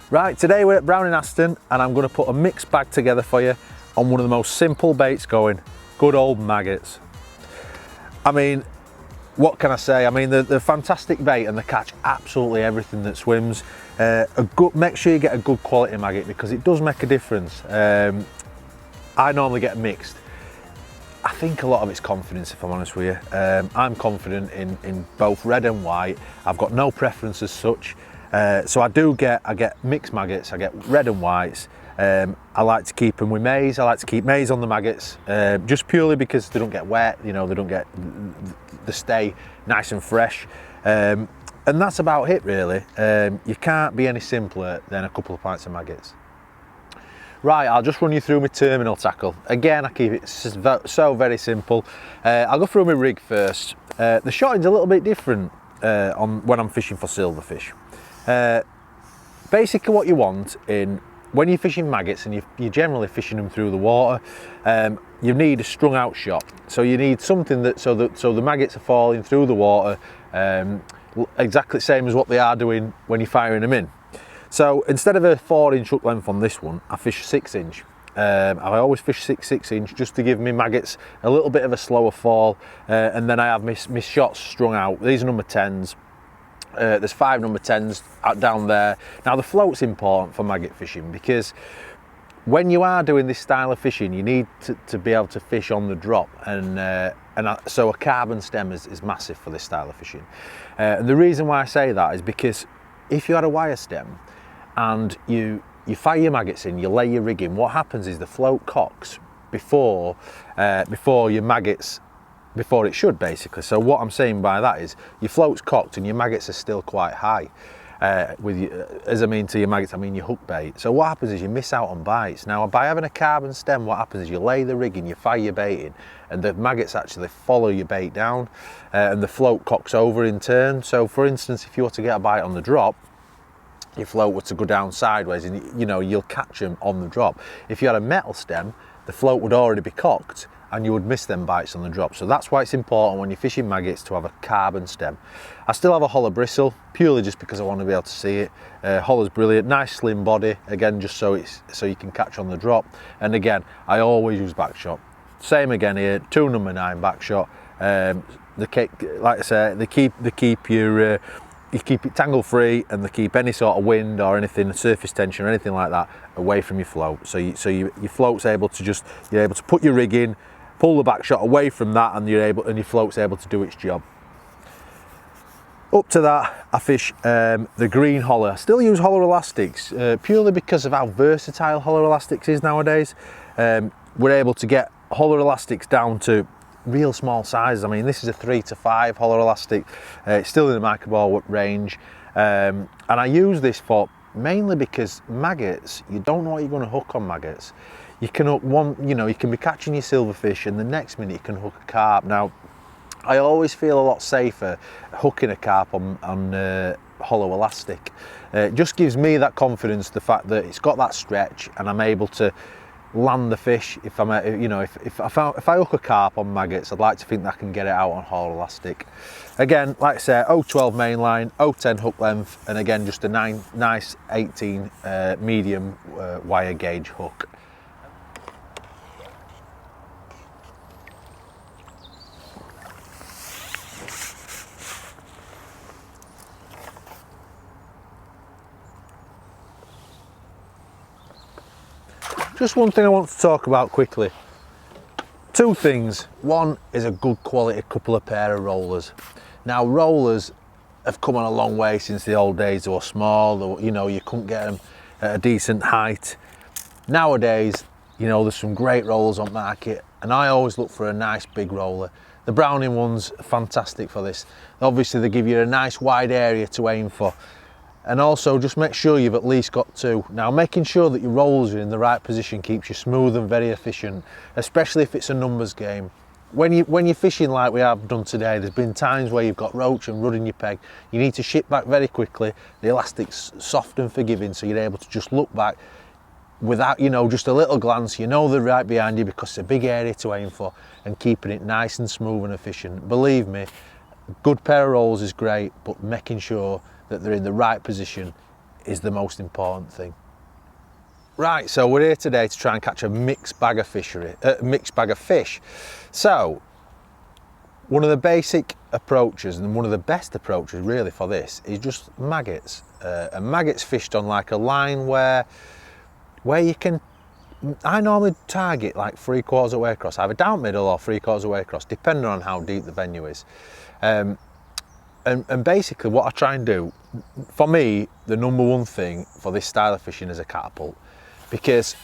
Right, today we're at Brown in Aston and I'm going to put a mixed bag together for you on one of the most simple baits going, good old maggots. I mean, what can I say? I mean, they're fantastic bait and they catch absolutely everything that swims. Make sure you get a good quality maggot because it does make a difference. I normally get mixed. I think a lot of it's confidence, if I'm honest with you. I'm confident in both red and white. I've got no preference as such. So I get mixed maggots, I get red and whites. I like to keep them with maize. I like to keep maize on the maggots, just purely because they don't get wet, you know, they stay nice and fresh. And that's about it really. You can't be any simpler than a couple of pints of maggots. Right, I'll just run you through my terminal tackle. Again, I keep it so very simple. I'll go through my rig first. The shotting's a little bit different when I'm fishing for silverfish. Basically what you want when you're fishing maggots and you're generally fishing them through the water, you need a strung out shot. So you need something so the maggots are falling through the water, exactly the same as what they are doing when you're firing them in. So instead of a 4-inch hook length on this one, I fish 6-inch. I always fish 6-inch just to give me maggots a little bit of a slower fall, and then I have my shots strung out. These are number 10s. There's 5 number 10s down there. Now the float's important for maggot fishing because when you are doing this style of fishing, you need to be able to fish on the drop, so a carbon stem is massive for this style of fishing. And the reason why I say that is because if you had a wire stem and you fire your maggots in, you lay your rig in, what happens is the float cocks before your maggots, before it should basically. So what I'm saying by that is your float's cocked and your maggots are still quite high. As I mean to your maggots, I mean your hook bait. So what happens is you miss out on bites. Now by having a carbon stem, what happens is you lay the rig in, you fire your bait in, and the maggots actually follow your bait down, and the float cocks over in turn. So for instance, if you were to get a bite on the drop, your float were to go down sideways and you'll catch them on the drop. If you had a metal stem, the float would already be cocked and you would miss them bites on the drop. So that's why it's important when you're fishing maggots to have a carbon stem. I still have a hollow bristle, purely just because I want to be able to see it. Hollow's brilliant, nice slim body, again just so you can catch on the drop. And again, I always use back shot. Same again here, 2 number 9 back shot. Like I say, they keep you keep it tangle free, and they keep any sort of wind or anything, surface tension or anything like that away from your float. So your float's able to you're able to put your rig in, pull the back shot away from that, and your float's able to do its job. Up to that, I fish the green hollow. I still use hollow elastics purely because of how versatile hollow elastics is nowadays. We're able to get hollow elastics down to real small sizes. I mean, this is a 3 to 5 hollow elastic. It's still in the microball range, and I use this mainly because maggots, you don't know what you're going to hook on maggots. You can hook you can be catching your silverfish and the next minute you can hook a carp. Now I always feel a lot safer hooking a carp on hollow elastic. It just gives me that confidence, the fact that it's got that stretch and I'm able to land the fish. If I hook a carp on maggots, I'd like to think that I can get it out on hollow elastic. Again, like I say, 012 mainline, 010 hook length, and again just a nice 18 medium wire gauge hook. Just one thing I want to talk about quickly. 2 things. One is a good quality couple of pair of rollers. Now rollers have come on a long way since the old days. They were small, you couldn't get them at a decent height. Nowadays, there's some great rollers on the market, and I always look for a nice big roller. The Browning ones are fantastic for this. Obviously they give you a nice wide area to aim for. And also just make sure you've at least got 2. Now making sure that your rollers are in the right position keeps you smooth and very efficient, especially if it's a numbers game. When you're fishing like we have done today, there's been times where you've got roach and rud in your peg. You need to ship back very quickly. The elastic's soft and forgiving, so you're able to just look back without, just a little glance. They're right behind you because it's a big area to aim for, and keeping it nice and smooth and efficient. Believe me, a good pair of rollers is great, but making sure that they're in the right position is the most important thing. Right, so we're here today to try and catch a mixed bag of fish. So, one of the basic approaches and one of the best approaches really for this is just maggots. And maggots fished on like a line where you can, I normally target like 3/4 of the way across, either down middle or 3/4 of the way across, depending on how deep the venue is. And basically what I try and do, for me, the number one thing for this style of fishing is a catapult. Because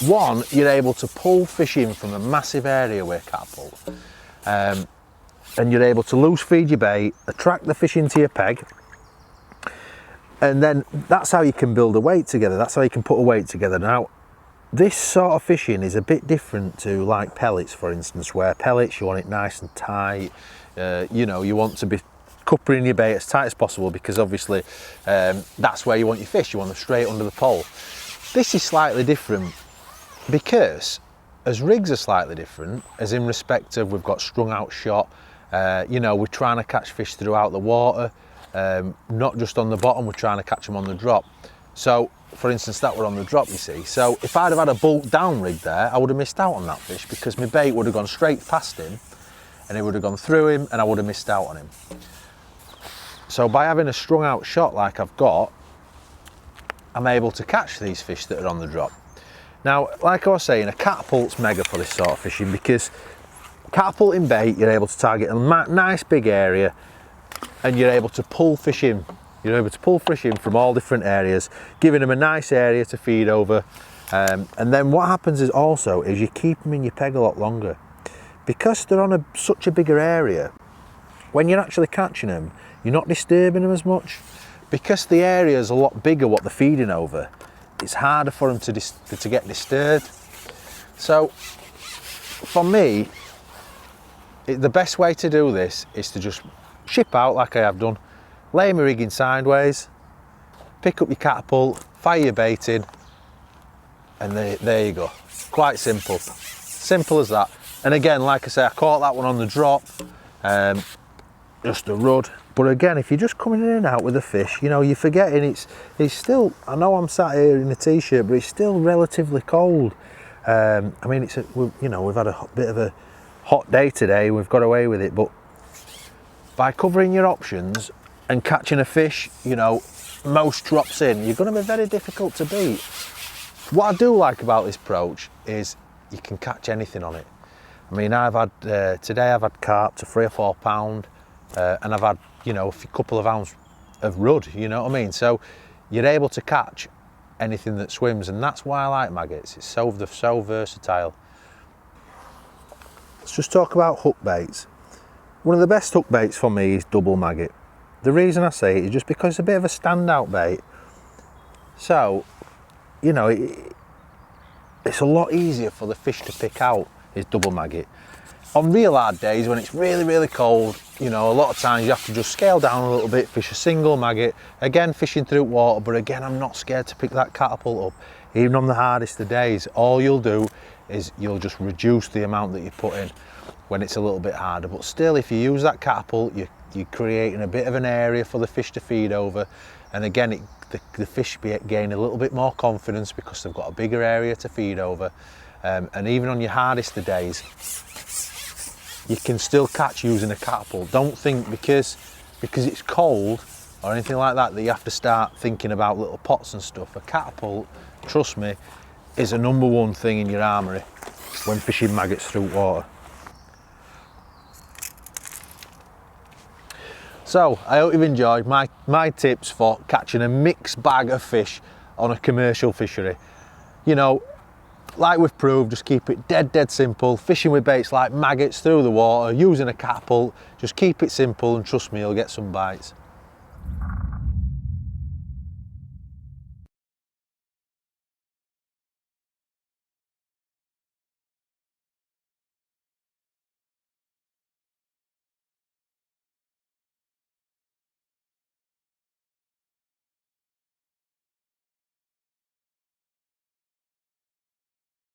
one, you're able to pull fish in from a massive area with a catapult. And you're able to loose feed your bait, attract the fish into your peg, and then that's how you can build a weight together, that's how you can put a weight together. Now, this sort of fishing is a bit different to like pellets, for instance, where pellets, you want it nice and tight, you know, you want to be cuppering your bait as tight as possible because obviously that's where you want your fish, you want them straight under the pole. This is slightly different because as rigs are slightly different, as in respect of we've got strung out shot, you know, we're trying to catch fish throughout the water, not just on the bottom, we're trying to catch them on the drop. So for instance, that were on the drop, you see. So if I'd have had a bolt down rig there, I would have missed out on that fish because my bait would have gone straight past him and it would have gone through him and I would have missed out on him. So by having a strung out shot like I've got, I'm able to catch these fish that are on the drop. Now, like I was saying, a catapult's mega for this sort of fishing because catapulting bait, you're able to target a nice big area and you're able to pull fish in. You're able to pull fish in from all different areas, giving them a nice area to feed over. And then what happens is you keep them in your peg a lot longer. Because they're on such a bigger area, when you're actually catching them, you're not disturbing them as much. Because the area is a lot bigger what they're feeding over, it's harder for them to get disturbed. So for me, the best way to do this is to just ship out like I have done, lay my rigging sideways, pick up your catapult, fire your bait in, and there you go. Quite simple. Simple as that. And again, like I say, I caught that one on the drop, just a rud. But again, if you're just coming in and out with a fish, you know, you're forgetting it's still, I know I'm sat here in a t-shirt, but it's still relatively cold. I mean, you know, we've had a bit of a hot day today, we've got away with it, but by covering your options and catching a fish, you know, most drops in, you're going to be very difficult to beat. What I do like about this approach is you can catch anything on it. I mean, today I've had carp to 3 or 4 pound, and I've had, you know, a couple of ounces of rudd, you know what I mean? So you're able to catch anything that swims, and that's why I like maggots. They're so versatile. Let's just talk about hook baits. One of the best hook baits for me is double maggot. The reason I say it is just because it's a bit of a standout bait. So, you know, it's a lot easier for the fish to pick out is double maggot. On real hard days when it's really, really cold, you know, a lot of times you have to just scale down a little bit, fish a single maggot. Again, fishing through water, but again, I'm not scared to pick that catapult up. Even on the hardest of days, all you'll do is you'll just reduce the amount that you put in when it's a little bit harder. But still, if you use that catapult, you're creating a bit of an area for the fish to feed over. And again, the fish gain a little bit more confidence because they've got a bigger area to feed over. And even on your hardest of days, you can still catch using a catapult. Don't think because it's cold or anything like that you have to start thinking about little pots and stuff. A catapult, trust me, is a number one thing in your armoury when fishing maggots through water. So I hope you've enjoyed my tips for catching a mixed bag of fish on a commercial fishery. You know, like we've proved, just keep it dead simple. Fishing with baits like maggots through the water, using a catapult, just keep it simple and trust me, you'll get some bites.